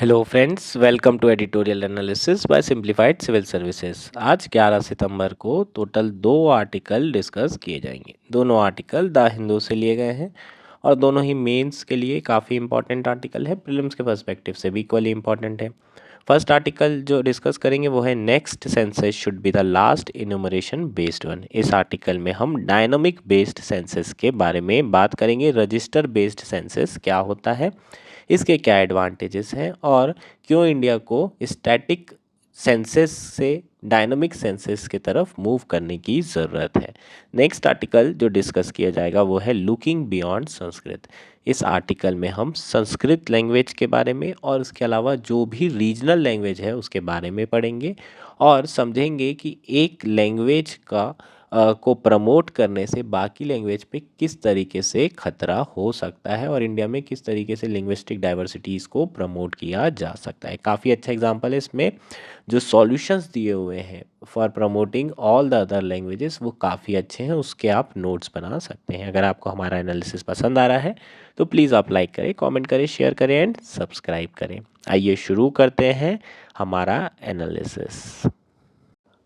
Hello friends, welcome to editorial analysis by simplified civil services. आज 11 सितंबर को total 2 article discuss किए जाएंगे। दोनों आर्टिकल द हिंदू से लिए गए हैं और दोनों ही मेंस के लिए काफ़ी इंपॉर्टेंट आर्टिकल है, प्रीलिम्स के पर्सपेक्टिव से भी इक्वली इंपॉर्टेंट है। फर्स्ट आर्टिकल जो डिस्कस करेंगे वो है next census should be the last enumeration based one. इस आर्टिकल में हम डायनामिक बेस्ड सेंसस के बारे में बात करेंगे। रजिस्टर बेस्ड सेंसस क्या होता है, इसके क्या एडवांटेजेस हैं और क्यों इंडिया को स्टैटिक सेंसस से डायनामिक सेंसस की तरफ मूव करने की ज़रूरत है। नेक्स्ट आर्टिकल जो डिस्कस किया जाएगा वो है लुकिंग बियॉन्ड संस्कृत। इस आर्टिकल में हम संस्कृत लैंग्वेज के बारे में और उसके अलावा जो भी रीजनल लैंग्वेज है उसके बारे में पढ़ेंगे और समझेंगे कि एक लैंग्वेज को प्रमोट करने से बाकी लैंग्वेज पे किस तरीके से खतरा हो सकता है और इंडिया में किस तरीके से लिंग्विस्टिक डाइवर्सिटीज़ को प्रमोट किया जा सकता है। काफ़ी अच्छा एग्जांपल है इसमें। जो सॉल्यूशंस दिए हुए हैं for promoting all the other languages वो काफ़ी अच्छे हैं, उसके आप नोट्स बना सकते हैं। अगर आपको हमारा एनालिसिस पसंद आ रहा है तो प्लीज़ आप लाइक करें, कमेंट करें, शेयर करें एंड सब्सक्राइब करें। आइए शुरू करते हैं हमारा एनालिसिस।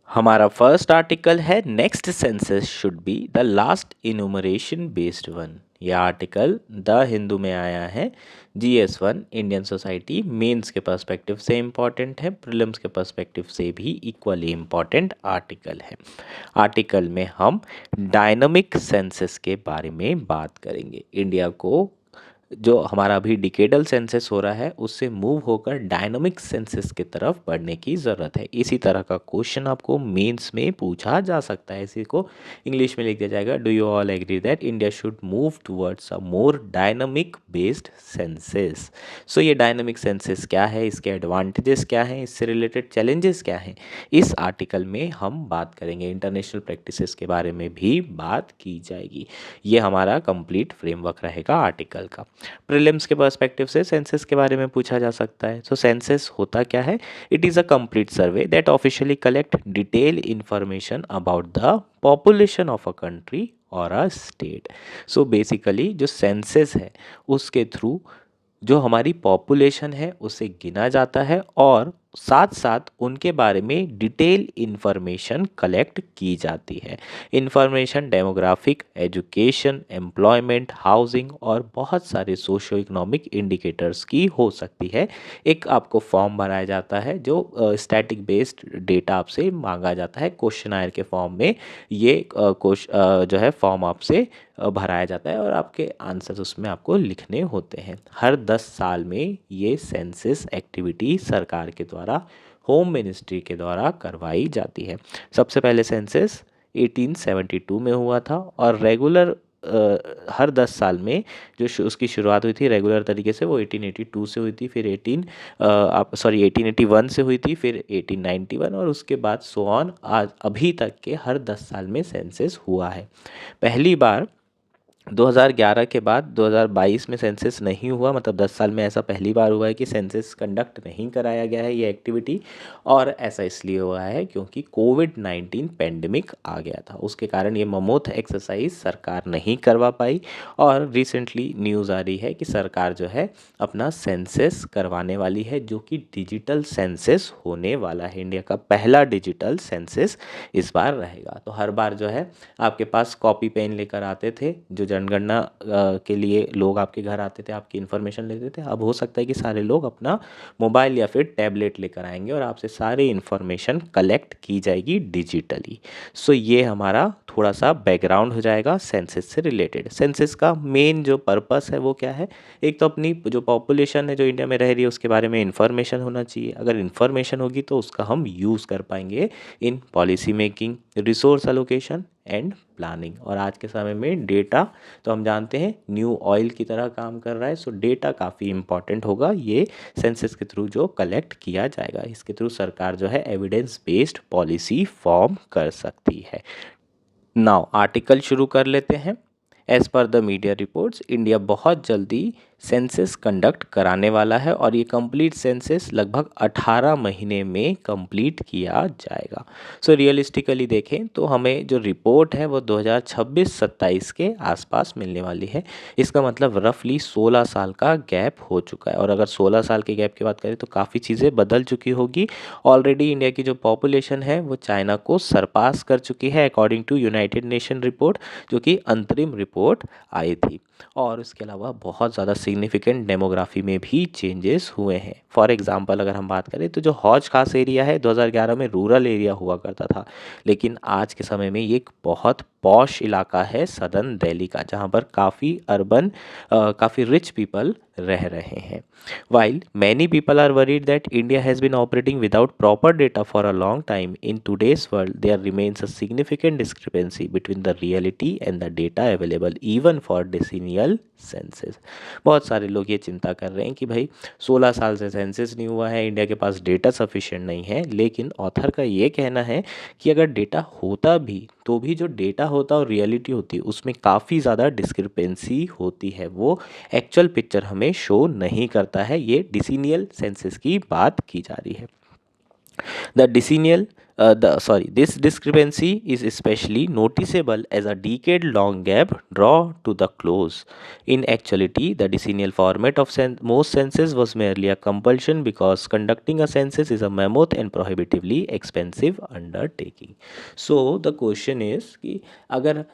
हमारा फर्स्ट आर्टिकल है next census should be the last enumeration based one. यह आर्टिकल द हिंदू में आया है। GS1 इंडियन सोसाइटी मेंस के पर्सपेक्टिव से इम्पॉर्टेंट है, प्रीलिम्स के पर्सपेक्टिव से भी इक्वली इम्पॉर्टेंट आर्टिकल है। आर्टिकल में हम डायनामिक सेंसस के बारे में बात करेंगे। इंडिया को जो हमारा अभी डिकेडल सेंसस हो रहा है उससे मूव होकर डायनामिक सेंसस की तरफ बढ़ने की ज़रूरत है। इसी तरह का क्वेश्चन आपको मेंस में पूछा जा सकता है। इसी को इंग्लिश में लिख दिया जाएगा, do you all agree that India should move towards a more dynamic based census. So ये डायनामिक सेंसस क्या है, इसके एडवांटेजेस क्या हैं, इससे रिलेटेड चैलेंजेस क्या हैं, इस आर्टिकल में हम बात करेंगे। इंटरनेशनल प्रैक्टिसेस के बारे में भी बात की जाएगी। ये हमारा कंप्लीट फ्रेमवर्क रहेगा आर्टिकल का। प्रीलिम्स के पर्सपेक्टिव से सेंसस के बारे में पूछा जा सकता है। सो सेंसस होता क्या है? It is a complete survey that officially collect detail information about the population of a country और अ स्टेट। सो बेसिकली जो सेंसस है उसके थ्रू जो हमारी पॉपुलेशन है उसे गिना जाता है और साथ साथ उनके बारे में डिटेल इन्फॉर्मेशन कलेक्ट की जाती है। Information demographic, education, employment, housing और बहुत सारे सोशो इकोनॉमिक इंडिकेटर्स की हो सकती है। एक आपको फॉर्म भराया जाता है जो स्टैटिक बेस्ड डेटा आपसे मांगा जाता है क्वेश्चनायर के फॉर्म में। ये जो है फॉर्म आपसे भराया जाता है और आपके आंसर्स उसमें आपको लिखने होते हैं। हर 10 साल में ये सेंसस एक्टिविटी सरकार के द्वारा, होम मिनिस्ट्री के द्वारा करवाई जाती है। सबसे पहले सेंसस 1872 में हुआ था और रेगुलर हर 10 साल में जो उसकी शुरुआत हुई थी रेगुलर तरीके से वो 1882 से हुई थी, फिर 1881 से हुई थी, फिर 1891 और उसके बाद सो ऑन आज अभी तक के हर 10 साल में सेंसस हुआ है। पहली बार 2011 के बाद 2022 में सेंसस नहीं हुआ, मतलब 10 साल में ऐसा पहली बार हुआ है कि सेंसस कंडक्ट नहीं कराया गया है ये एक्टिविटी। और ऐसा इसलिए हुआ है क्योंकि कोविड-19 पेंडेमिक आ गया था, उसके कारण ये ममोथ एक्सरसाइज सरकार नहीं करवा पाई। और रिसेंटली न्यूज़ आ रही है कि सरकार जो है अपना सेंसस करवाने वाली है जो कि डिजिटल सेंसस होने वाला है। इंडिया का पहला डिजिटल सेंसस इस बार रहेगा। तो हर बार जो है आपके पास कॉपी पेन लेकर आते थे, जो जनगणना के लिए लोग आपके घर आते थे, आपकी इन्फॉर्मेशन लेते थे। अब हो सकता है कि सारे लोग अपना मोबाइल या फिर टैबलेट लेकर आएंगे और आपसे सारी इन्फॉर्मेशन कलेक्ट की जाएगी डिजिटली। सो ये हमारा थोड़ा सा बैकग्राउंड हो जाएगा सेंसस से रिलेटेड। सेंसस का मेन जो पर्पस है वो क्या है? एक तो अपनी जो पॉपुलेशन है जो इंडिया में रह रही है उसके बारे में इन्फॉर्मेशन होना चाहिए। अगर इन्फॉर्मेशन होगी तो उसका हम यूज़ कर पाएंगे in policy making, resource allocation and planning. और आज के समय में डेटा तो हम जानते हैं न्यू ऑयल की तरह काम कर रहा है। सो डेटा काफ़ी इंपॉर्टेंट होगा ये सेंसस के थ्रू जो कलेक्ट किया जाएगा। इसके थ्रू सरकार जो है एविडेंस बेस्ड पॉलिसी फॉर्म कर सकती है। नाउ आर्टिकल शुरू कर लेते हैं। As per the media reports India बहुत जल्दी सेंसस कंडक्ट कराने वाला है और ये कंप्लीट सेंसस लगभग 18 महीने में कंप्लीट किया जाएगा। सो रियलिस्टिकली देखें तो हमें जो रिपोर्ट है वो 2026-27 के आसपास मिलने वाली है। इसका मतलब रफली 16 साल का गैप हो चुका है, और अगर 16 साल के गैप की बात करें तो काफ़ी चीज़ें बदल चुकी होगी। ऑलरेडी इंडिया की जो पॉपुलेशन है वो चाइना को सरपास कर चुकी है according to United Nation report, जो कि अंतरिम रिपोर्ट आई थी। और इसके अलावा बहुत ज़्यादा सिग्निफिकेंट डेमोग्राफी में भी चेंजेस हुए हैं। फॉर एग्जांपल अगर हम बात करें तो जो हौज खास एरिया है 2011 में रूरल एरिया हुआ करता था, लेकिन आज के समय में ये एक बहुत पॉश इलाका है सदर्न दिल्ली का, जहाँ पर काफ़ी अर्बन काफ़ी रिच पीपल रह रहे हैं। While many people are worried that India has been operating without proper data for a long time, in today's world there remains a significant discrepancy between the reality and the data available even for decennial census। बहुत सारे लोग ये चिंता कर रहे हैं कि भाई 16 साल से सेंसस नहीं हुआ है, इंडिया के पास डेटा सफिशिएंट नहीं है, लेकिन ऑथर का ये कहना है कि अगर डेटा होता भी तो भी जो डेटा होता और रियलिटी होती है उसमें काफ़ी ज़्यादा डिस्क्रिपेंसी होती है, वो एक्चुअल पिक्चर हमें शो नहीं करता है। ये डिसीनियल सेंसस की बात की जा रही है। The decennial, this discrepancy is especially noticeable as a decade-long gap draw to the close. In actuality, the decennial format of most census was merely a compulsion because conducting a census is a mammoth and prohibitively expensive undertaking. So the question is कि अगर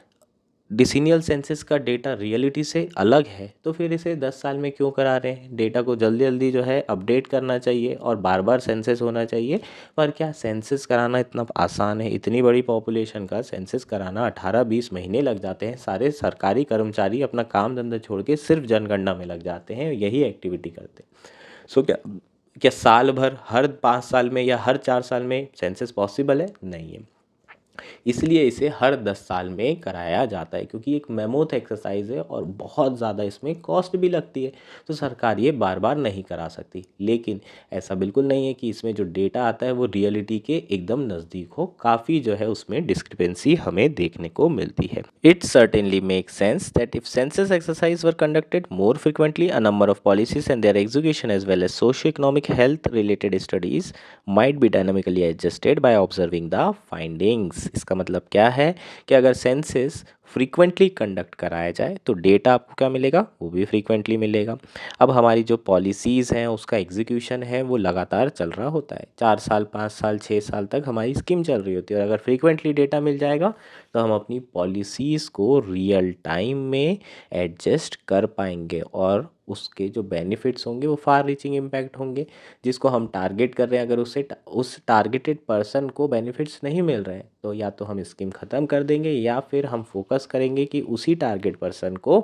डिसिनियल census का data reality से अलग है तो फिर इसे 10 साल में क्यों करा रहे हैं? डेटा को जल्दी जल्दी जो है अपडेट करना चाहिए और बार बार सेंसस होना चाहिए। पर क्या सेंसस कराना इतना आसान है? इतनी बड़ी पॉपुलेशन का सेंसस कराना 18-20 महीने लग जाते हैं। सारे सरकारी कर्मचारी अपना काम धंधा छोड़ के सिर्फ जनगणना में लग जाते हैं, यही एक्टिविटी करते हैं। सो क्या क्या साल भर हर 5 साल में या हर 4 साल में सेंसस पॉसिबल है? नहीं है। इसलिए इसे हर 10 साल में कराया जाता है, क्योंकि एक मेमोथ एक्सरसाइज है और बहुत ज़्यादा इसमें कॉस्ट भी लगती है, तो सरकार ये बार बार नहीं करा सकती। लेकिन ऐसा बिल्कुल नहीं है कि इसमें जो डेटा आता है वो रियलिटी के एकदम नज़दीक हो, काफ़ी जो है उसमें डिस्क्रिपेंसी हमें देखने को मिलती है। It certainly make sense that if census exercise were conducted more frequently a number of policies and their execution as well as socio economic health related studies might be dynamically adjusted by observing the findings. इसका मतलब क्या है कि अगर census frequently conduct कराया जाए तो data आपको क्या मिलेगा? वो भी फ्रीक्वेंटली मिलेगा। अब हमारी जो पॉलिसीज़ हैं उसका एग्जीक्यूशन है वो लगातार चल रहा होता है, 4 साल 5 साल 6 साल तक हमारी स्कीम चल रही होती है, और अगर फ्रीक्वेंटली डेटा मिल जाएगा तो हम अपनी पॉलिसीज़ को रियल टाइम में एडजस्ट कर पाएंगे और उसके जो बेनिफिट्स होंगे वो फार रीचिंग इम्पैक्ट होंगे। जिसको हम टारगेट कर रहे हैं, अगर उस टारगेटेड पर्सन को बेनिफिट्स नहीं मिल रहे हैं तो या तो हम स्कीम ख़त्म कर देंगे या फिर हम फोकस करेंगे कि उसी टारगेट पर्सन को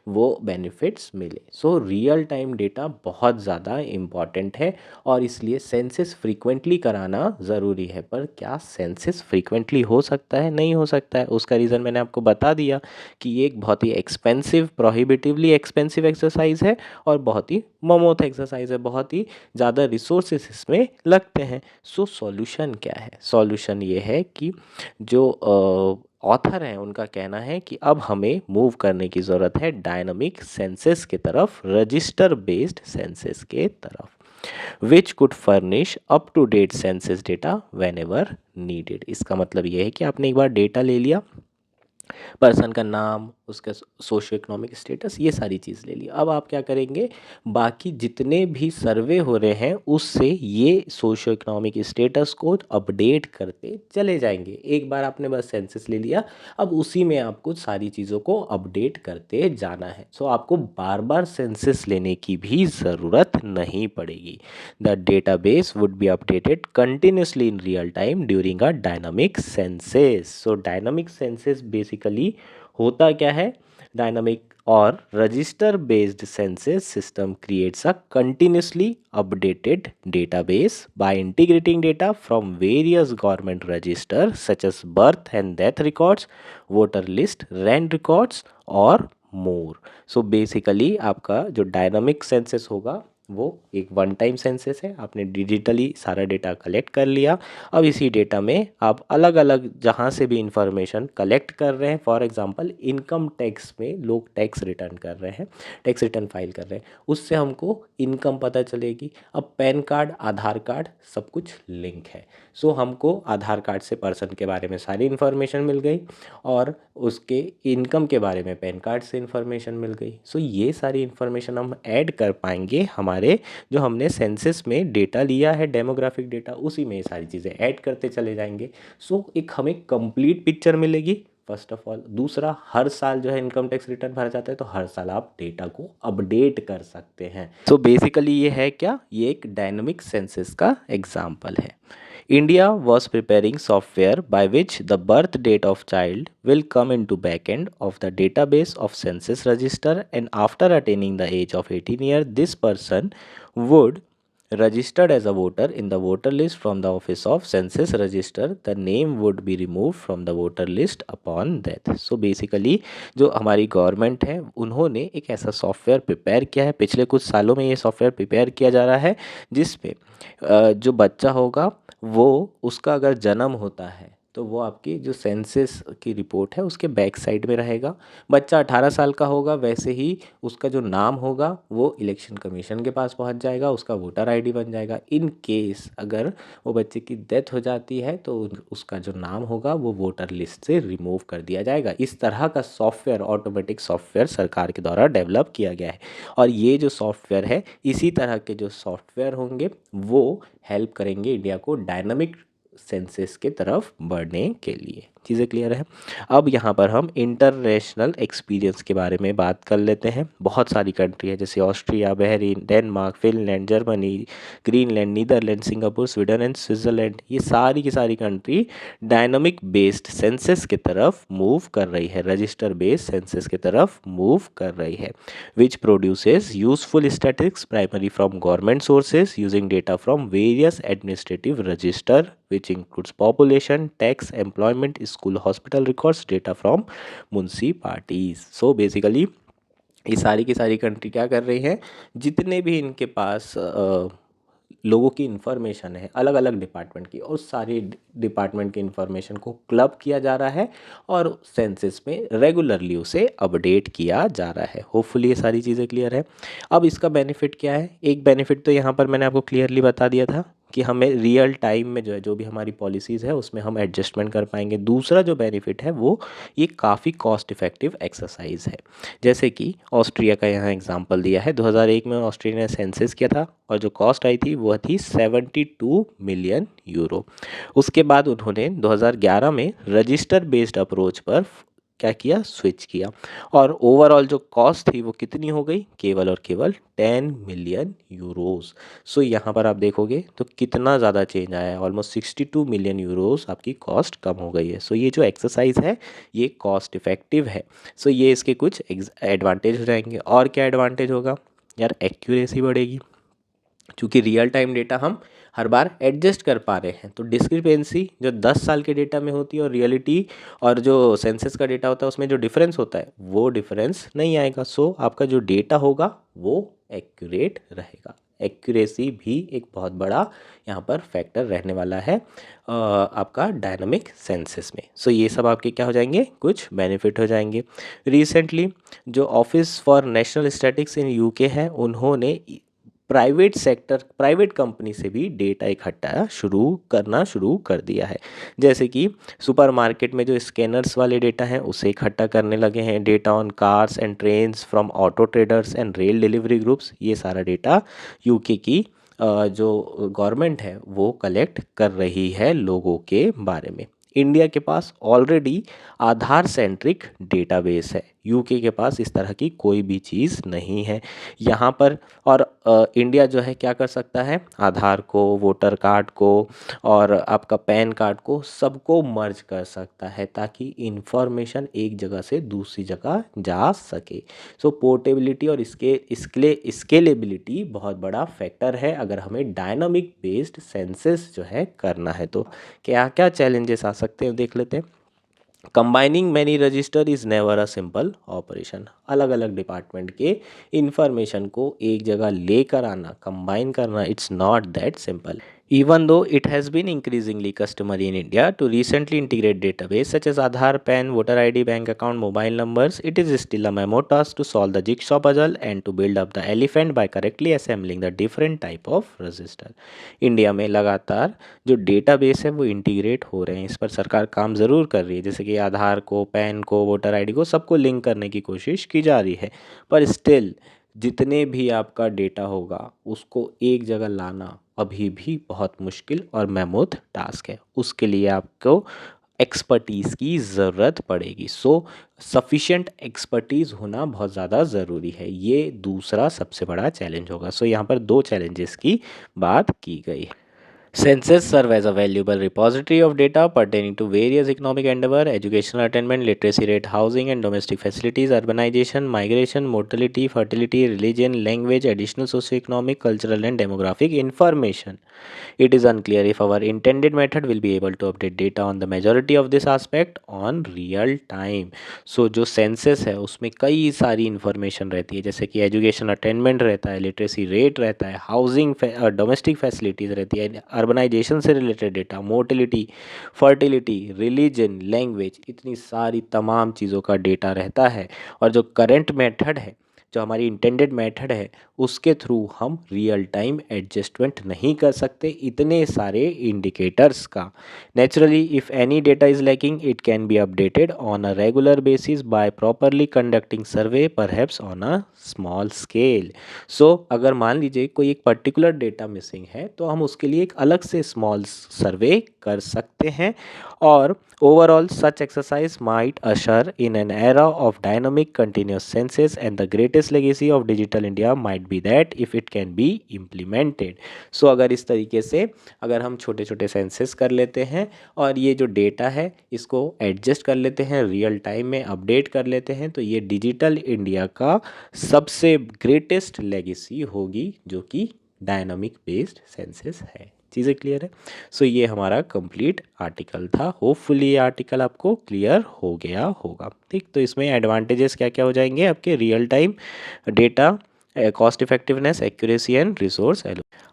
वो बेनिफिट्स मिले। सो रियल टाइम डेटा बहुत ज़्यादा इम्पॉर्टेंट है और इसलिए सेंसस फ्रीक्वेंटली कराना ज़रूरी है। पर क्या सेंसस फ्रीक्वेंटली हो सकता है? नहीं हो सकता है। उसका रीज़न मैंने आपको बता दिया कि ये एक बहुत ही एक्सपेंसिव, प्रोहिबिटिवली एक्सपेंसिव एक्सरसाइज है और बहुत ही ममोथ एक्सरसाइज है, बहुत ही ज़्यादा रिसोर्सेस इसमें लगते हैं। सो सॉल्यूशन क्या है? सॉल्यूशन ये है कि जो ऑथर हैं उनका कहना है कि अब हमें मूव करने की ज़रूरत है डायनामिक सेंसस की तरफ, रजिस्टर बेस्ड सेंसस के तरफ, which could furnish up to date census data whenever needed. इसका मतलब ये है कि आपने एक बार डेटा ले लिया, पर्सन का नाम, उसका सोशो इकोनॉमिक स्टेटस, ये सारी चीज़ ले ली। अब आप क्या करेंगे? बाकी जितने भी सर्वे हो रहे हैं उससे ये सोशो इकोनॉमिक स्टेटस को अपडेट करते चले जाएंगे। एक बार आपने बस सेंसस ले लिया, अब उसी में आपको सारी चीज़ों को अपडेट करते जाना है। सो आपको बार बार सेंसस लेने की भी ज़रूरत नहीं पड़ेगी। The database would be updated continuously in real time during a dynamic census. So dynamic census basically होता क्या है? डायनामिक और register based census system creates a continuously updated database by integrating data from various government registers such as birth and death records, voter list, rent records और मोर। So basically आपका जो dynamic census होगा वो एक one time census है, आपने digitally सारा data collect कर लिया। अब इसी डेटा में आप अलग अलग जहाँ से भी इंफॉर्मेशन कलेक्ट कर रहे हैं, फॉर एग्जांपल इनकम टैक्स में लोग टैक्स रिटर्न कर रहे हैं, टैक्स रिटर्न फाइल कर रहे हैं, उससे हमको इनकम पता चलेगी। अब पैन कार्ड, आधार कार्ड सब कुछ लिंक है, सो हमको आधार कार्ड से पर्सन के बारे में सारी इन्फॉर्मेशन मिल गई और उसके इनकम के बारे में पैन कार्ड से इन्फॉर्मेशन मिल गई। सो ये सारी इन्फॉर्मेशन हम ऐड कर पाएंगे हमारे जो हमने सेंसस में डेटा लिया है, डेमोग्राफिक डेटा, उसी में ये सारी चीज़ें ऐड करते चले जाएंगे। सो एक हमें कंप्लीट पिक्चर मिलेगी फर्स्ट ऑफ ऑल। दूसरा, हर साल जो है इनकम टैक्स रिटर्न भरा जाता है, तो हर साल आप डेटा को अपडेट कर सकते हैं। सो बेसिकली ये है क्या, ये एक डायनामिक सेंसस का एग्जाम्पल है। India was preparing software by which the birth date of child will come into backend of the database of census register, and after attaining the age of 18 years this person would registered as a voter in the voter list from the office of census register, the name would be removed from the voter list upon death। so basically जो हमारी government है उन्होंने एक ऐसा software prepare किया है, पिछले कुछ सालों में ये सॉफ्टवेयर प्रिपेयर किया जा रहा है, जिस पे जो बच्चा होगा वो, उसका अगर जन्म होता है तो वो आपकी जो सेंसस की रिपोर्ट है उसके बैक साइड में रहेगा। बच्चा 18 साल का होगा, वैसे ही उसका जो नाम होगा वो इलेक्शन कमीशन के पास पहुंच जाएगा, उसका वोटर आईडी बन जाएगा। इन केस अगर वो बच्चे की डेथ हो जाती है तो उसका जो नाम होगा वो वोटर लिस्ट से रिमूव कर दिया जाएगा। इस तरह का सॉफ्टवेयर, ऑटोमेटिक सॉफ्टवेयर सरकार के द्वारा डेवलप किया गया है। और ये जो सॉफ्टवेयर है, इसी तरह के जो सॉफ्टवेयर होंगे वो हेल्प करेंगे इंडिया को डायनामिक सेंसस के तरफ बढ़ने के लिए। चीज़ें क्लियर है। अब यहाँ पर हम इंटरनेशनल एक्सपीरियंस के बारे में बात कर लेते हैं। बहुत सारी कंट्री है जैसे Austria, Bahrain, Denmark, Finland, Germany, Greenland, Netherland, Singapore, Sweden and Switzerland, ये सारी की सारी कंट्री डायनामिक बेस्ड सेंसस की तरफ मूव कर रही है, रजिस्टर बेस्ड सेंसस की तरफ मूव कर रही है, which produces useful statistics primarily from government sources using data from various administrative register which includes population, tax, employment, school, hospital records, data from municipalities। so basically ये सारी की सारी country क्या कर रही हैं, जितने भी इनके पास लोगों की इन्फॉर्मेशन है अलग अलग डिपार्टमेंट की, और सारी डिपार्टमेंट की इन्फॉर्मेशन को क्लब किया जा रहा है और सेंसस में रेगुलरली उसे अपडेट किया जा रहा है। होपफुली ये सारी चीज़ें क्लियर है। अब इसका बेनिफिट क्या है, एक बेनिफिट तो यहाँ पर मैंने आपको क्लियरली बता दिया था कि हमें रियल टाइम में जो है, जो भी हमारी पॉलिसीज़ है उसमें हम एडजस्टमेंट कर पाएंगे। दूसरा जो बेनिफिट है वो ये काफ़ी कॉस्ट इफ़ेक्टिव एक्सरसाइज है। जैसे कि ऑस्ट्रिया का यहाँ एग्जांपल दिया है, 2001 में ऑस्ट्रिया ने सेंसस किया था और जो कॉस्ट आई थी वो थी 72 मिलियन यूरो। उसके बाद उन्होंने 2011 में रजिस्टर बेस्ड अप्रोच पर क्या किया, स्विच किया, और ओवरऑल जो कॉस्ट थी वो कितनी हो गई, केवल और केवल 10 मिलियन यूरोस। सो यहाँ पर आप देखोगे तो कितना ज़्यादा चेंज आया है, ऑलमोस्ट 62 मिलियन यूरोस आपकी कॉस्ट कम हो गई है। सो ये जो एक्सरसाइज है ये कॉस्ट इफ़ेक्टिव है। सो ये इसके कुछ एडवांटेज हो जाएंगे। और क्या एडवांटेज होगा यार, एक्यूरेसी बढ़ेगी, क्योंकि रियल टाइम डेटा हम हर बार एडजस्ट कर पा रहे हैं। तो डिस्क्रिपेंसी जो 10 साल के डेटा में होती है और रियलिटी और जो सेंसस का डेटा होता है उसमें जो डिफरेंस होता है वो डिफरेंस नहीं आएगा। सो आपका जो डेटा होगा वो एक्यूरेट रहेगा। एक्यूरेसी भी एक बहुत बड़ा यहाँ पर फैक्टर रहने वाला है आपका डायनामिक सेंसस में। सो ये सब आपके क्या हो जाएंगे, कुछ बेनिफिट हो जाएंगे। रिसेंटली जो office for national statistics in UK है, उन्होंने प्राइवेट सेक्टर, प्राइवेट कंपनी से भी डेटा इकट्ठा शुरू कर दिया है। जैसे कि सुपरमार्केट में जो स्कैनर्स वाले डेटा हैं उसे इकट्ठा करने लगे हैं, data on cars and trains from auto traders and rail delivery groups. ये सारा डेटा यूके की जो गवर्नमेंट है वो कलेक्ट कर रही है लोगों के बारे में। इंडिया के पास ऑलरेडी आधार सेंट्रिक डेटाबेस है, यूके के पास इस तरह की कोई भी चीज़ नहीं है यहाँ पर। और इंडिया जो है क्या कर सकता है, आधार को, वोटर कार्ड को और आपका पैन कार्ड को सबको मर्ज कर सकता है ताकि इंफॉर्मेशन एक जगह से दूसरी जगह जा सके। सो पोर्टेबिलिटी और स्केलेबिलिटी बहुत बड़ा फैक्टर है अगर हमें डायनामिक बेस्ड सेंसस जो है करना है। तो क्या क्या चैलेंजेस आ सकते हैं देख लेते हैं। Combining many register is never a simple operation. अलग अलग डिपार्टमेंट के इंफॉर्मेशन को एक जगह लेकर आना, कंबाइन करना, it's not that simple. Even though it has been increasingly customary in India to recently integrate database such as Aadhaar, PAN, voter ID, bank account, mobile numbers, it is still a mammoth task to solve the jigsaw puzzle and to build up the elephant by correctly assembling the different type of register. India में लगातार जो database है वो integrate हो रहे हैं, इस पर सरकार काम ज़रूर कर रही है, जैसे कि आधार को, पैन को, वोटर आईडी को, सबको लिंक करने की कोशिश की जा रही है। पर स्टिल जितने भी आपका डेटा होगा उसको एक जगह लाना अभी भी बहुत मुश्किल और मैमोथ टास्क है। उसके लिए आपको एक्सपर्टीज़ की ज़रूरत पड़ेगी। सो सफिशिएंट एक्सपर्टीज़ होना बहुत ज़्यादा ज़रूरी है। ये दूसरा सबसे बड़ा चैलेंज होगा। सो यहाँ पर दो चैलेंजेस की बात की गई है। Census serve as a valuable repository of data pertaining to various economic endeavor, educational attainment, literacy rate, housing and domestic facilities, urbanization, migration, mortality, fertility, religion, language, additional socioeconomic, cultural and demographic information. It is unclear if our intended method will be able to update data on the majority of this aspect on real time. So जो census है उसमें कई सारी information रहती है, जैसे कि education attainment रहता है, लिटरेसी रेट रहता है, हाउसिंग डोमेस्टिक फैसिलिटीज़ रहती है, अर्बनाइजेशन से related data, mortality, fertility, religion, language, इतनी सारी तमाम चीज़ों का डेटा रहता है। और जो करंट मेथड है, जो हमारी इंटेंडेड मेथड है, उसके थ्रू हम रियल टाइम एडजस्टमेंट नहीं कर सकते इतने सारे इंडिकेटर्स का। Naturally if any data is lacking it can be updated on a regular basis by properly conducting survey perhaps on a small scale. So अगर मान लीजिए कोई एक पर्टिकुलर डेटा मिसिंग है तो हम उसके लिए एक अलग से स्मॉल सर्वे कर सकते हैं। और overall such exercise might usher in an era of dynamic continuous census and the greatest legacy of digital India might be that if it can be implemented. So अगर इस तरीके से अगर हम छोटे छोटे सेंसस कर लेते हैं और ये जो डेटा है इसको एडजस्ट कर लेते हैं, रियल टाइम में अपडेट कर लेते हैं, तो ये डिजिटल इंडिया का सबसे ग्रेटेस्ट लेगेसी होगी जो कि डायनामिक बेस्ड सेंसस है। चीज़ें क्लियर है? सो ये हमारा कंप्लीट आर्टिकल था। होपफुली ये आर्टिकल आपको क्लियर हो गया होगा। ठीक, तो इसमें एडवांटेजेस क्या क्या हो जाएंगे आपके, real time data, cost effectiveness, accuracy and resource.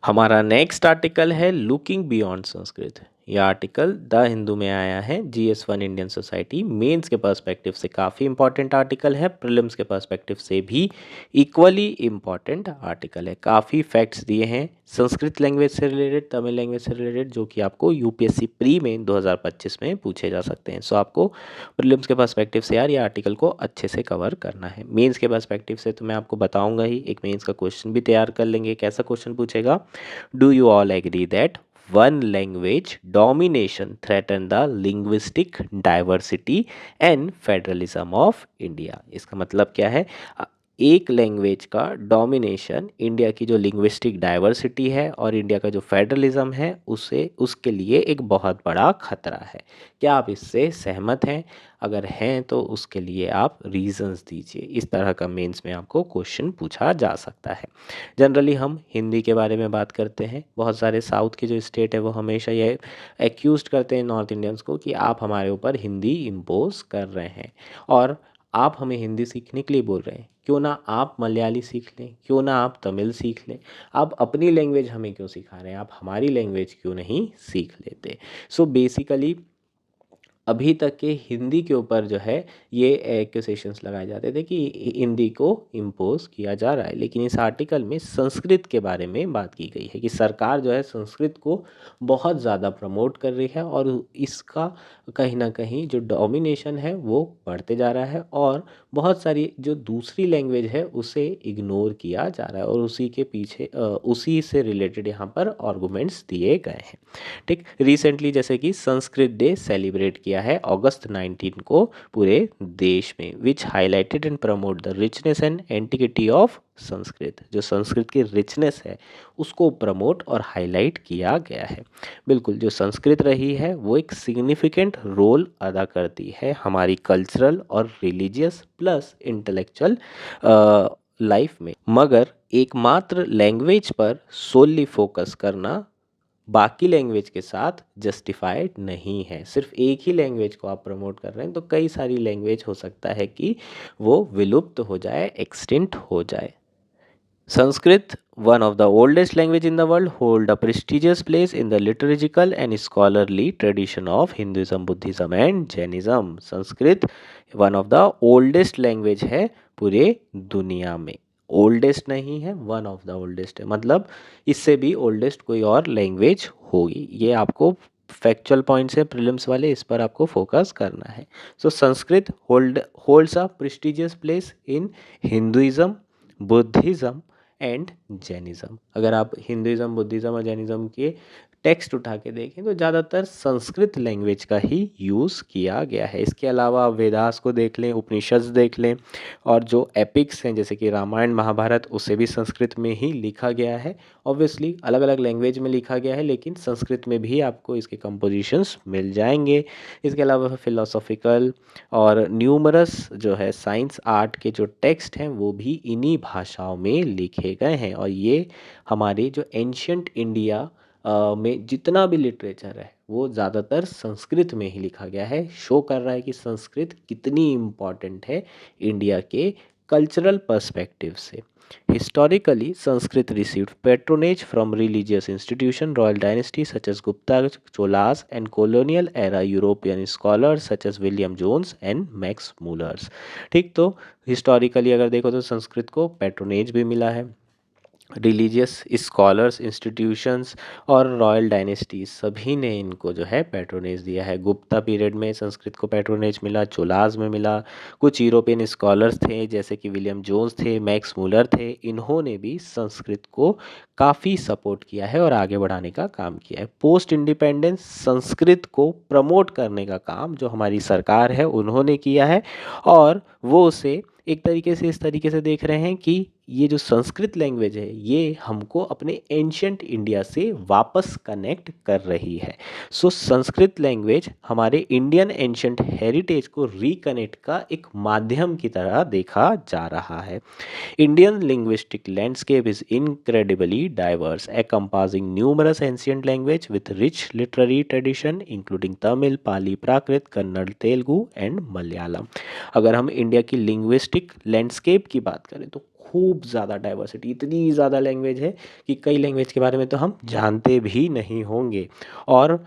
हमारा नेक्स्ट आर्टिकल है लुकिंग बियॉन्ड संस्कृत। यह आर्टिकल द हिंदू में आया है, GS1 इंडियन सोसाइटी। मेंस के पर्सपेक्टिव से काफ़ी इंपॉर्टेंट आर्टिकल है, प्रीलिम्स के पर्सपेक्टिव से भी इक्वली इम्पॉर्टेंट आर्टिकल है। काफ़ी फैक्ट्स दिए हैं संस्कृत लैंग्वेज से रिलेटेड, तमिल लैंग्वेज से रिलेटेड, जो कि आपको यूपीएससी प्री में 2025 में पूछे जा सकते हैं। सो आपको प्रीलिम्स के पर्सपेक्टिव से यार ये आर्टिकल को अच्छे से कवर करना है। मेंस के पर्सपेक्टिव से तो मैं आपको बताऊंगा ही, एक मेंस का क्वेश्चन भी तैयार कर लेंगे। कैसा क्वेश्चन पूछेगा, do you all agree that one language domination threaten the linguistic diversity and federalism of India। इसका मतलब क्या है, एक लैंग्वेज का डोमिनेशन इंडिया की जो लिंग्विस्टिक डाइवर्सिटी है और इंडिया का जो फेडरलिज्म है उसे, उसके लिए एक बहुत बड़ा खतरा है। क्या आप इससे सहमत हैं? अगर हैं तो उसके लिए आप रीजंस दीजिए। इस तरह का मेंस में आपको क्वेश्चन पूछा जा सकता है। जनरली हम हिंदी के बारे में बात करते हैं, बहुत सारे साउथ के जो स्टेट है वो हमेशा ये एक्यूज करते हैं नॉर्थ इंडियंस को कि आप हमारे ऊपर हिंदी इम्पोज कर रहे हैं और आप हमें हिंदी सीखने के लिए बोल रहे हैं। क्यों ना आप मलयाली सीख लें, क्यों ना आप तमिल सीख लें, आप अपनी लैंग्वेज हमें क्यों सिखा रहे हैं, आप हमारी लैंग्वेज क्यों नहीं सीख लेते। सो बेसिकली अभी तक के हिंदी के ऊपर जो है ये एक्यूसेशंस लगाए जाते थे कि हिंदी को इम्पोज किया जा रहा है, लेकिन इस आर्टिकल में संस्कृत के बारे में बात की गई है कि सरकार जो है संस्कृत को बहुत ज़्यादा प्रमोट कर रही है और इसका कहीं ना कहीं जो डोमिनेशन है वो बढ़ते जा रहा है और बहुत सारी जो दूसरी लैंग्वेज है उसे इग्नोर किया जा रहा है और उसी के पीछे उसी से रिलेटेड यहाँ पर आर्गूमेंट्स दिए गए हैं। ठीक, रिसेंटली जैसे कि संस्कृत डे सेलिब्रेट किया है अगस्त 19 को पूरे देश में, which highlighted and promote the richness and antiquity of Sanskrit. जो संस्कृत की रिचनेस है उसको प्रमोट और हाईलाइट किया गया है। बिल्कुल, जो संस्कृत रही है वो एक सिग्निफिकेंट रोल अदा करती है हमारी कल्चरल और रिलीजियस प्लस इंटेलेक्चुअल लाइफ में, मगर एकमात्र लैंग्वेज पर सोली फोकस करना बाकी लैंग्वेज के साथ जस्टिफाइड नहीं है। सिर्फ एक ही लैंग्वेज को आप प्रमोट कर रहे हैं तो कई सारी लैंग्वेज हो सकता है कि वो विलुप्त हो जाए, एक्सटिंक्ट हो जाए। Sanskrit, one of the oldest language in the world, hold a prestigious place in the liturgical and scholarly tradition of Hinduism, Buddhism and Jainism. Sanskrit one of the oldest language है पूरे दुनिया में। ओल्डेस्ट नहीं है, one of the oldest है, मतलब इससे भी ओल्डेस्ट कोई और लैंग्वेज होगी। ये आपको फैक्चुअल पॉइंट्स है प्रीलिम्स वाले, इस पर आपको फोकस करना है। So Sanskrit holds a prestigious place in Hinduism, Buddhism and Jainism. अगर आप हिंदुइज्म, बुद्धिज़्म और जैनिज़्म के टेक्स्ट उठा के देखें तो ज़्यादातर संस्कृत लैंग्वेज का ही यूज़ किया गया है। इसके अलावा आप वेदास को देख लें, उपनिषद देख लें, और जो एपिक्स हैं जैसे कि रामायण, महाभारत, उसे भी संस्कृत में ही लिखा गया है। ऑब्वियसली अलग अलग लैंग्वेज में लिखा गया है, लेकिन संस्कृत में भी आपको इसके कंपोजिशंस मिल जाएंगे। इसके अलावा फिलोसॉफिकल और न्यूमरस जो है साइंस आर्ट के जो टेक्स्ट हैं वो भी इन्हीं भाषाओं में लिखे गए हैं। और ये हमारे जो एंशियंट इंडिया में जितना भी लिटरेचर है वो ज़्यादातर संस्कृत में ही लिखा गया है। शो कर रहा है कि संस्कृत कितनी इम्पॉर्टेंट है इंडिया के कल्चरल पर्सपेक्टिव से। Historically, Sanskrit received patronage from religious institutions, royal dynasties such as Gupta, Cholas, and colonial era European scholars such as William Jones and Max Muller। ठीक, तो हिस्टोरिकली अगर देखो तो संस्कृत को पैट्रोनेज भी मिला है, रिलीजियस स्कॉलर्स, इंस्टीट्यूशंस और रॉयल डायनेस्टीज सभी ने इनको जो है पैट्रोनेज दिया है। गुप्ता पीरियड में संस्कृत को पैट्रोनेज मिला, चोलाज में मिला, कुछ यूरोपियन स्कॉलर्स थे जैसे कि विलियम जोन्स थे, मैक्स मूलर थे, इन्होंने भी संस्कृत को काफ़ी सपोर्ट किया है और आगे बढ़ाने का काम किया है। पोस्ट इंडिपेंडेंस संस्कृत को प्रमोट करने का काम जो हमारी सरकार है उन्होंने किया है, और वो उसे एक तरीके से इस तरीके से देख रहे हैं कि ये जो संस्कृत लैंग्वेज है ये हमको अपने एंशियंट इंडिया से वापस कनेक्ट कर रही है। सो संस्कृत लैंग्वेज हमारे इंडियन एंशियंट हेरिटेज को रिकनेक्ट का एक माध्यम की तरह देखा जा रहा है। Indian linguistic landscape is incredibly diverse, encompassing numerous ancient language with rich literary tradition including Tamil, Pali, Prakrit, Kannada, Telugu and Malayalam. अगर हम इंडिया की लिंग्विस्टिक लैंडस्केप की बात करें तो खूब ज़्यादा डाइवर्सिटी, इतनी ज़्यादा लैंग्वेज है कि कई लैंग्वेज के बारे में तो हम जानते भी नहीं होंगे। और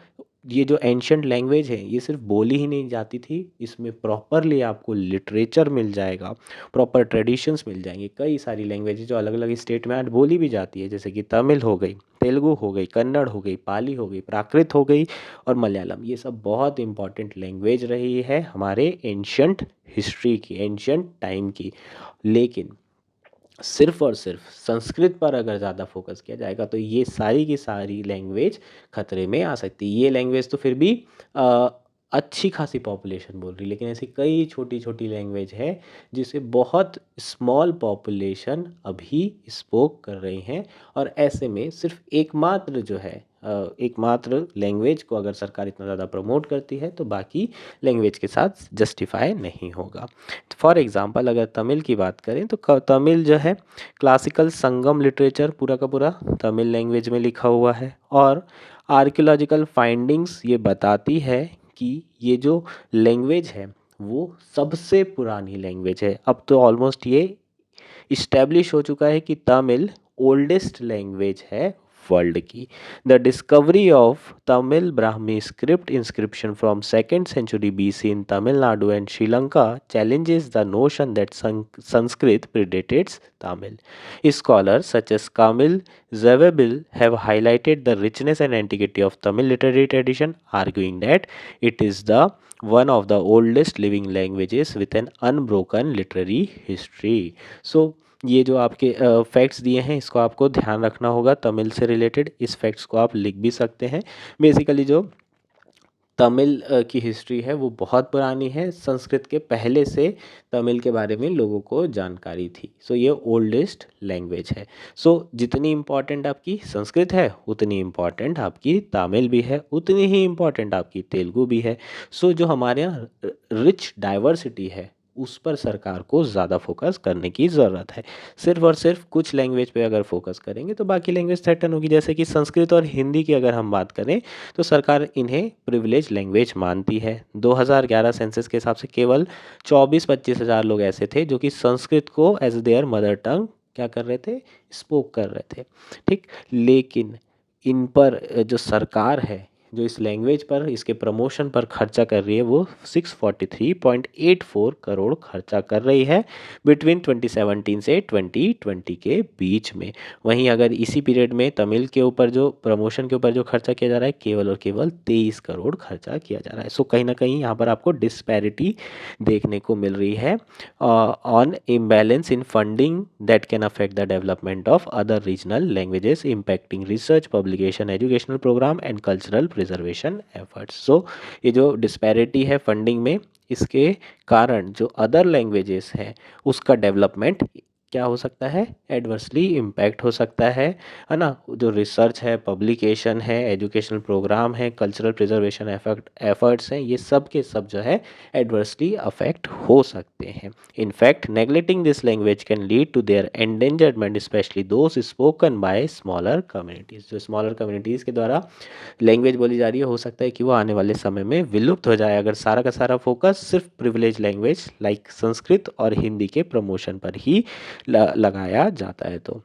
ये जो एंशियंट लैंग्वेज है ये सिर्फ बोली ही नहीं जाती थी, इसमें प्रॉपरली आपको लिटरेचर मिल जाएगा, प्रॉपर ट्रेडिशंस मिल जाएंगे। कई सारी लैंग्वेज जो अलग अलग स्टेट में आज बोली भी जाती है जैसे कि तमिल हो गई, तेलुगु हो गई, कन्नड़ हो गई, पाली हो गई, प्राकृत हो गई और मलयालम, ये सब बहुत इंपॉर्टेंट लैंग्वेज रही है हमारे एंशियंट हिस्ट्री की, एंशियंट टाइम की। लेकिन सिर्फ और सिर्फ संस्कृत पर अगर ज़्यादा फोकस किया जाएगा तो ये सारी की सारी लैंग्वेज खतरे में आ सकती है। ये लैंग्वेज तो फिर भी अ, अच्छी खासी पॉपुलेशन बोल रही, लेकिन ऐसी कई छोटी छोटी लैंग्वेज है जिसे बहुत स्मॉल पॉपुलेशन अभी स्पोक कर रही हैं। और ऐसे में सिर्फ एकमात्र जो है एकमात्र लैंग्वेज को अगर सरकार इतना ज़्यादा प्रमोट करती है तो बाकी लैंग्वेज के साथ जस्टिफाई नहीं होगा। फॉर एग्ज़ाम्पल अगर तमिल की बात करें तो तमिल जो है क्लासिकल संगम लिटरेचर पूरा का पूरा तमिल लैंग्वेज में लिखा हुआ है। और आर्कियोलॉजिकल फाइंडिंग्स ये बताती है कि ये जो लैंग्वेज है वो सबसे पुरानी लैंग्वेज है। अब तो ऑलमोस्ट ये इस्टेब्लिश हो चुका है कि तमिल ओल्डेस्ट लैंग्वेज है वर्ल्ड की। The discovery of Tamil Brahmi script inscription from second century BC in Tamil Nadu and Sri Lanka challenges the notion that Sanskrit predates Tamil. Scholars such as Kamil Zevebil have highlighted the richness and antiquity of Tamil literary tradition, arguing that it is the one of the oldest living languages with an unbroken literary history. So ये जो आपके facts दिए हैं इसको आपको ध्यान रखना होगा तमिल से रिलेटेड। इस फैक्ट्स को आप लिख भी सकते हैं। बेसिकली जो तमिल की हिस्ट्री है वो बहुत पुरानी है, संस्कृत के पहले से तमिल के बारे में लोगों को जानकारी थी। सो ये ओल्डेस्ट लैंग्वेज है। सो जितनी इम्पॉर्टेंट आपकी संस्कृत है उतनी इम्पॉर्टेंट आपकी तमिल भी है, उतनी ही इम्पॉर्टेंट आपकी तेलुगु भी है। सो जो हमारे यहाँ रिच डाइवर्सिटी है उस पर सरकार को ज़्यादा फोकस करने की ज़रूरत है। सिर्फ और सिर्फ कुछ लैंग्वेज पे अगर फोकस करेंगे तो बाकी लैंग्वेज थ्रेटन होगी। जैसे कि संस्कृत और हिंदी की अगर हम बात करें तो सरकार इन्हें प्रिविलेज लैंग्वेज मानती है। 2011 सेंसस के हिसाब से केवल 24-25 हज़ार लोग ऐसे थे जो कि संस्कृत को एज देयर मदर टंग क्या कर रहे थे, स्पोक कर रहे थे। ठीक, लेकिन इन पर जो सरकार है, जो इस लैंग्वेज पर, इसके प्रमोशन पर खर्चा कर रही है, वो 643.84 करोड़ खर्चा कर रही है बिटवीन 2017 से 2020 के बीच में। वहीं अगर इसी पीरियड में तमिल के ऊपर जो प्रमोशन के ऊपर जो खर्चा किया जा रहा है, केवल और केवल 23 करोड़ खर्चा किया जा रहा है। सो कहीं ना कहीं यहाँ पर आपको डिस्पैरिटी देखने को मिल रही है on imbalance in funding that can affect the development of other regional languages, impacting research, publication, educational program and cultural preservation efforts. So ये जो disparity है funding में, इसके कारण जो अदर लैंग्वेजेस हैं उसका डेवलपमेंट क्या हो सकता है, एडवर्सली इम्पैक्ट हो सकता है ना। जो रिसर्च है, पब्लिकेशन है, एजुकेशनल प्रोग्राम है, कल्चरल प्रिजर्वेशन एफर्ट्स हैं, ये सब के सब जो है एडवर्सली अफेक्ट हो सकते हैं। In fact neglecting this language can lead to their endangerment, specially those spoken by smaller communities. जो स्मॉलर कम्युनिटीज़ के द्वारा लैंग्वेज बोली जा रही है, हो सकता है कि वो आने वाले समय में विलुप्त हो जाए अगर सारा का सारा फोकस सिर्फ प्रिविलेज लैंग्वेज लाइक संस्कृत और हिंदी के प्रमोशन पर ही लगाया जाता है। तो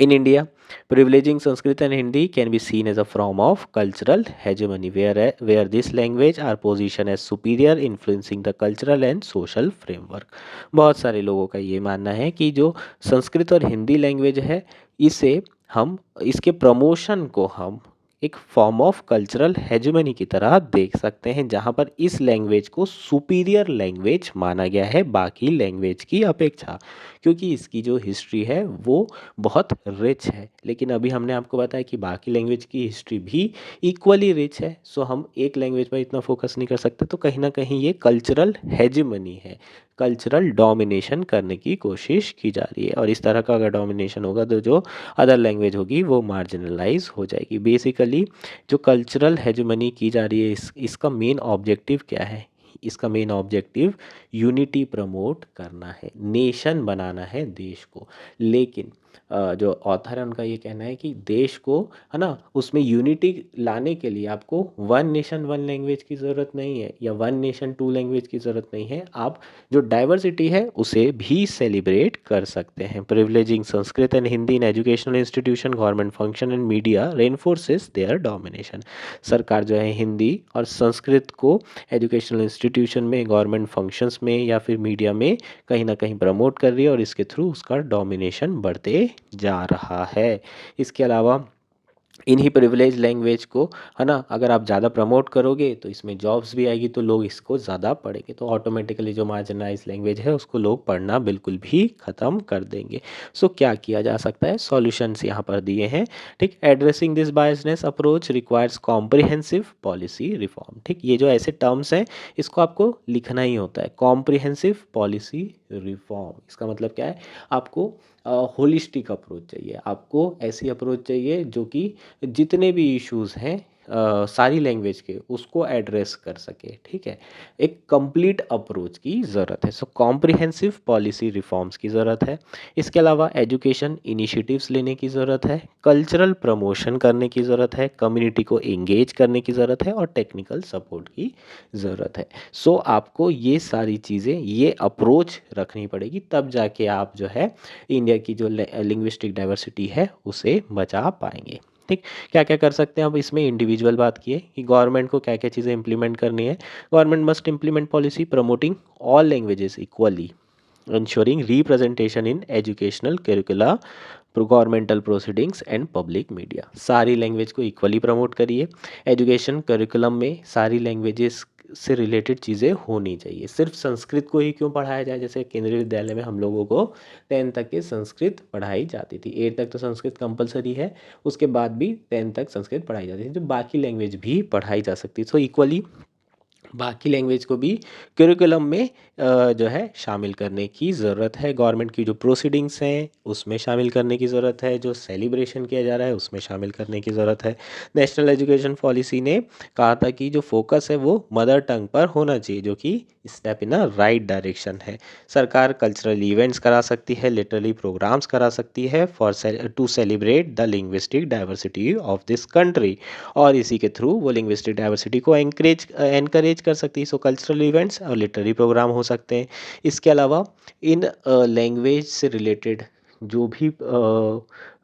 in India, privileging Sanskrit and Hindi can be seen as a form of cultural hegemony, where this language are positioned as superior, influencing the cultural and social framework. बहुत सारे लोगों का ये मानना है कि जो संस्कृत और हिंदी लैंग्वेज है, इसे हम, इसके प्रमोशन को हम एक फॉर्म ऑफ कल्चरल हेजुमनी की तरह देख सकते हैं, जहाँ पर इस लैंग्वेज को सुपीरियर लैंग्वेज माना गया है बाकी लैंग्वेज की अपेक्षा, क्योंकि इसकी जो हिस्ट्री है वो बहुत रिच है। लेकिन अभी हमने आपको बताया कि बाकी लैंग्वेज की हिस्ट्री भी इक्वली रिच है। सो हम एक लैंग्वेज पर इतना फोकस नहीं कर सकते। तो कहीं ना कहीं ये कल्चरल हेजिमनी है, कल्चरल डोमिनेशन करने की कोशिश की जा रही है। और इस तरह का अगर डोमिनेशन होगा तो जो अदर लैंग्वेज होगी वो मार्जिनलाइज हो जाएगी। बेसिकली जो कल्चरल हेजिमनी की जा रही है, इसका मेन ऑब्जेक्टिव क्या है? इसका मेन ऑब्जेक्टिव यूनिटी प्रमोट करना है, नेशन बनाना है देश को। लेकिन जो ऑथर है उनका ये कहना है कि देश को, है ना, उसमें यूनिटी लाने के लिए आपको वन नेशन वन लैंग्वेज की ज़रूरत नहीं है, या वन नेशन टू लैंग्वेज की ज़रूरत नहीं है। आप जो डाइवर्सिटी है उसे भी सेलिब्रेट कर सकते हैं। Privileging Sanskrit and Hindi in educational institution, government function and media reinforces their domination. सरकार जो है हिंदी और संस्कृत को एजुकेशनल इंस्टीट्यूशन में, गवर्नमेंट फंक्शंस में या फिर मीडिया में कहीं ना कहीं प्रमोट कर रही है, और इसके थ्रू उसका डोमिनेशन बढ़ते जा रहा है। इसके अलावा इन्हीं प्रिविलेज लैंग्वेज को, है ना, अगर आप ज़्यादा प्रमोट करोगे तो इसमें जॉब्स भी आएगी, तो लोग इसको ज़्यादा पढ़ेंगे, तो ऑटोमेटिकली जो मार्जिनलाइज लैंग्वेज है उसको लोग पढ़ना बिल्कुल भी ख़त्म कर देंगे। सो क्या किया जा सकता है? सॉल्यूशंस यहाँ पर दिए हैं। ठीक, addressing this biasness approach requires comprehensive policy reform. ठीक, ये जो ऐसे टर्म्स हैं इसको आपको लिखना ही होता है, कॉम्प्रिहेंसिव पॉलिसी रिफॉर्म। इसका मतलब क्या है? आपको होलिस्टिक अप्रोच चाहिए, आपको ऐसी अप्रोच चाहिए जो कि जितने भी इश्यूज़ हैं सारी लैंग्वेज के, उसको एड्रेस कर सके। ठीक है, एक कंप्लीट अप्रोच की ज़रूरत है। सो कॉम्प्रिहेंसिव पॉलिसी रिफॉर्म्स की ज़रूरत है। इसके अलावा एजुकेशन इनिशिएटिव्स लेने की ज़रूरत है, कल्चरल प्रमोशन करने की ज़रूरत है, कम्युनिटी को एंगेज करने की ज़रूरत है, और टेक्निकल सपोर्ट की ज़रूरत है। सो आपको ये सारी चीज़ें, ये अप्रोच रखनी पड़ेगी, तब जाके आप जो है इंडिया की जो लिंग्विस्टिक डाइवर्सिटी है उसे बचा पाएंगे। ठीक, क्या क्या कर सकते हैं अब इसमें? इंडिविजुअल बात की है कि गवर्नमेंट को क्या क्या चीज़ें इंप्लीमेंट करनी है। Government must implement policy promoting all languages equally, ensuring representation in educational curricula, governmental proceedings and public media. सारी लैंग्वेज को इक्वली प्रमोट करिए। एजुकेशन करिकुलम में सारी लैंग्वेजेस से रिलेटेड चीज़ें होनी चाहिए। सिर्फ संस्कृत को ही क्यों पढ़ाया जाए? जैसे केंद्रीय विद्यालय में हम लोगों को 10 तक के संस्कृत पढ़ाई जाती थी, 8 तक तो संस्कृत कंपलसरी है, उसके बाद भी 10 तक संस्कृत पढ़ाई जाती थी, तो बाकी लैंग्वेज भी पढ़ाई जा सकती है। सो इक्वली बाकी लैंग्वेज को भी करिकुलम में जो है शामिल करने की ज़रूरत है। गवर्नमेंट की जो प्रोसीडिंग्स हैं उसमें शामिल करने की ज़रूरत है, जो सेलिब्रेशन किया जा रहा है उसमें शामिल करने की ज़रूरत है। नेशनल एजुकेशन पॉलिसी ने कहा था कि जो फोकस है वो मदर टंग पर होना चाहिए, जो कि step in a right direction है। सरकार कल्चरल इवेंट्स करा सकती है, लिटरली प्रोग्राम्स करा सकती है for to celebrate the linguistic diversity of this country, और इसी के थ्रू वो लिंग्विस्टिक डाइवर्सिटी को एनकरेज कर सकती है। सो कल्चरल इवेंट्स और लिटरेरी प्रोग्राम हो सकते हैं। इसके अलावा इन लैंग्वेज से रिलेटेड जो भी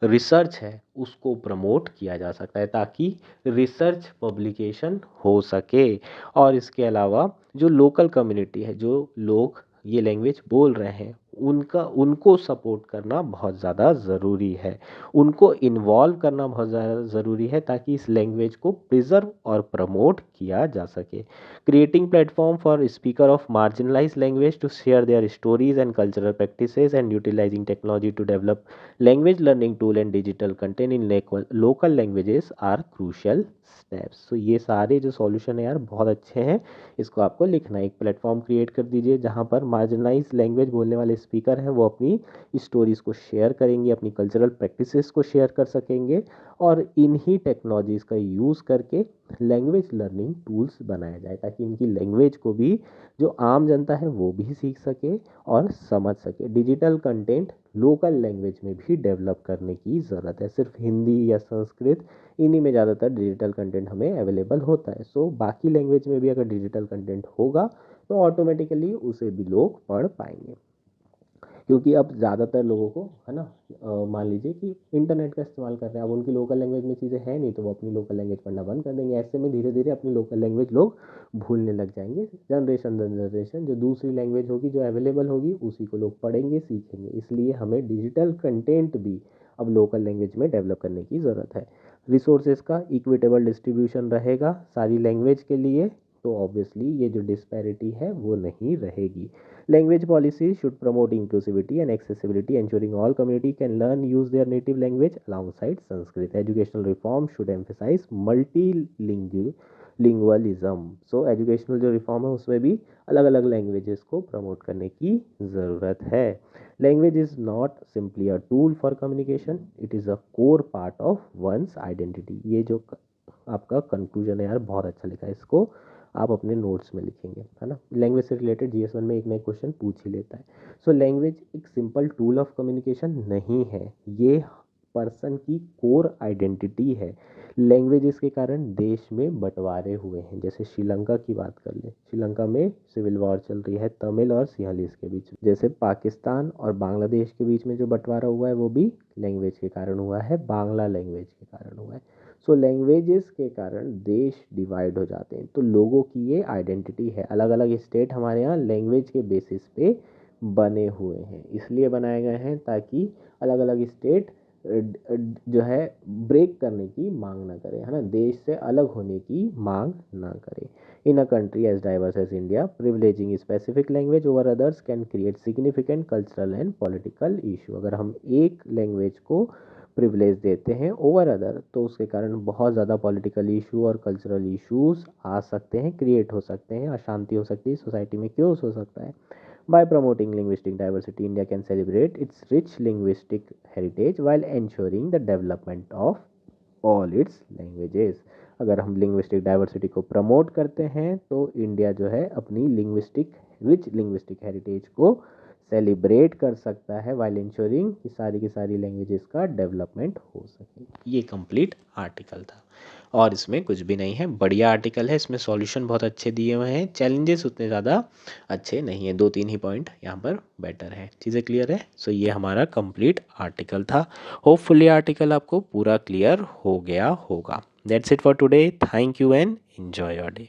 रिसर्च है उसको प्रमोट किया जा सकता है, ताकि रिसर्च पब्लिकेशन हो सके। और इसके अलावा जो लोकल कम्युनिटी है, जो लोग ये लैंग्वेज बोल रहे हैं, उनको सपोर्ट करना बहुत ज़्यादा ज़रूरी है, उनको इन्वॉल्व करना बहुत ज़्यादा ज़रूरी है, ताकि इस लैंग्वेज को प्रिजर्व और प्रमोट किया जा सके। Creating platform for speaker of marginalise language to share their stories and cultural practices and utilising technology to develop language learning tool and digital content in local languages are crucial steps. तो ये सारे जो solution है यार बहुत अच्छे हैं, इसको आपको लिखना है। एक प्लेटफॉर्म क्रिएट कर दीजिए जहाँ पर मार्जिनलाइज लैंग्वेज बोलने वाले स्पीकर हैं वो अपनी स्टोरीज़ को शेयर करेंगे, अपनी कल्चरल प्रैक्टिसेस को शेयर कर सकेंगे, और इन्हीं टेक्नोलॉजीज़ का यूज़ करके लैंग्वेज लर्निंग टूल्स बनाया जाए, ताकि इनकी लैंग्वेज को भी जो आम जनता है वो भी सीख सके और समझ सके। डिजिटल कंटेंट लोकल लैंग्वेज में भी डेवलप करने की ज़रूरत है। सिर्फ हिंदी या संस्कृत, इन्हीं में ज़्यादातर डिजिटल कंटेंट हमें अवेलेबल होता है। सो बाकी लैंग्वेज में भी अगर डिजिटल कंटेंट होगा तो ऑटोमेटिकली उसे भी लोग पढ़ पाएंगे। क्योंकि अब ज़्यादातर लोगों को है ना, मान लीजिए कि इंटरनेट का इस्तेमाल कर रहे हैं, अब उनकी लोकल लैंग्वेज में चीज़ें हैं नहीं, तो वो अपनी लोकल लैंग्वेज पढ़ना बंद कर देंगे। ऐसे में धीरे धीरे अपनी लोकल लैंग्वेज लोग भूलने लग जाएंगे। जनरेशन दर जनरेशन जो दूसरी लैंग्वेज होगी, जो अवेलेबल होगी, उसी को लोग पढ़ेंगे, सीखेंगे। इसलिए हमें डिजिटल कंटेंट भी अब लोकल लैंग्वेज में डेवलप करने की ज़रूरत है। रिसोर्सेज का इक्विटेबल डिस्ट्रीब्यूशन रहेगा सारी लैंग्वेज के लिए, तो ऑब्वियसली ये जो डिस्पैरिटी है वो नहीं रहेगी। Language policies should promote inclusivity and accessibility, ensuring all community can learn use their native language alongside Sanskrit. Educational reform should emphasize multilingualism. So educational जो reform है उसमें भी अलग अलग languages को promote करने की ज़रूरत है। Language is not simply a tool for communication, it is a core part of one's identity. ये जो आपका कंक्लूजन है यार बहुत अच्छा लिखा है, इसको आप अपने नोट्स में लिखेंगे, है ना। लैंग्वेज से रिलेटेड जीएस 1 में एक नया क्वेश्चन पूछ ही लेता है। सो लैंग्वेज एक सिंपल टूल ऑफ कम्युनिकेशन नहीं है, ये पर्सन की कोर आइडेंटिटी है। लैंग्वेजेस के कारण देश में बंटवारे हुए हैं। जैसे श्रीलंका की बात कर ले, श्रीलंका में सिविल वॉर चल रही है तमिल और सिंहलीस के बीच। जैसे पाकिस्तान और बांग्लादेश के बीच में जो बंटवारा हुआ है वो भी लैंग्वेज के कारण हुआ है, बांग्ला लैंग्वेज के कारण हुआ है। सो लैंग्वेजेस के कारण देश डिवाइड हो जाते हैं। तो लोगों की ये आइडेंटिटी है। अलग अलग स्टेट हमारे यहाँ लैंग्वेज के बेसिस पे बने हुए हैं, इसलिए बनाए गए हैं ताकि अलग अलग स्टेट जो है ब्रेक करने की मांग ना करे, है ना, देश से अलग होने की मांग ना करे। In a country as diverse as India, privileging specific language over others can create significant cultural and political issue. अगर हम एक लैंग्वेज को प्रिविलेज देते हैं ओवर अदर, तो उसके कारण बहुत ज़्यादा पॉलिटिकल इशू और कल्चरल इश्यूज आ सकते हैं, क्रिएट हो सकते हैं, अशांति हो सकती है सोसाइटी में, क्यों हो सकता है। By promoting linguistic diversity, India can celebrate its rich linguistic heritage while ensuring the development of all its languages. अगर हम लिंग्विस्टिक डाइवर्सिटी को प्रमोट करते हैं तो इंडिया जो है अपनी रिच लिंग्विस्टिक हेरिटेज को सेलिब्रेट कर सकता है, वाइल इंश्योरिंग कि सारी की सारी लैंग्वेजेस का डेवलपमेंट हो सके। ये कंप्लीट आर्टिकल था और इसमें कुछ भी नहीं है, बढ़िया आर्टिकल है। इसमें सॉल्यूशन बहुत अच्छे दिए हुए हैं, चैलेंजेस उतने ज़्यादा अच्छे नहीं है, 2-3 ही पॉइंट यहाँ पर बेटर है। चीज़ें क्लियर है। सो ये हमारा कंप्लीट आर्टिकल था। होपफुली आर्टिकल आपको पूरा क्लियर हो गया होगा। That's it for today. Thank you and enjoy your day.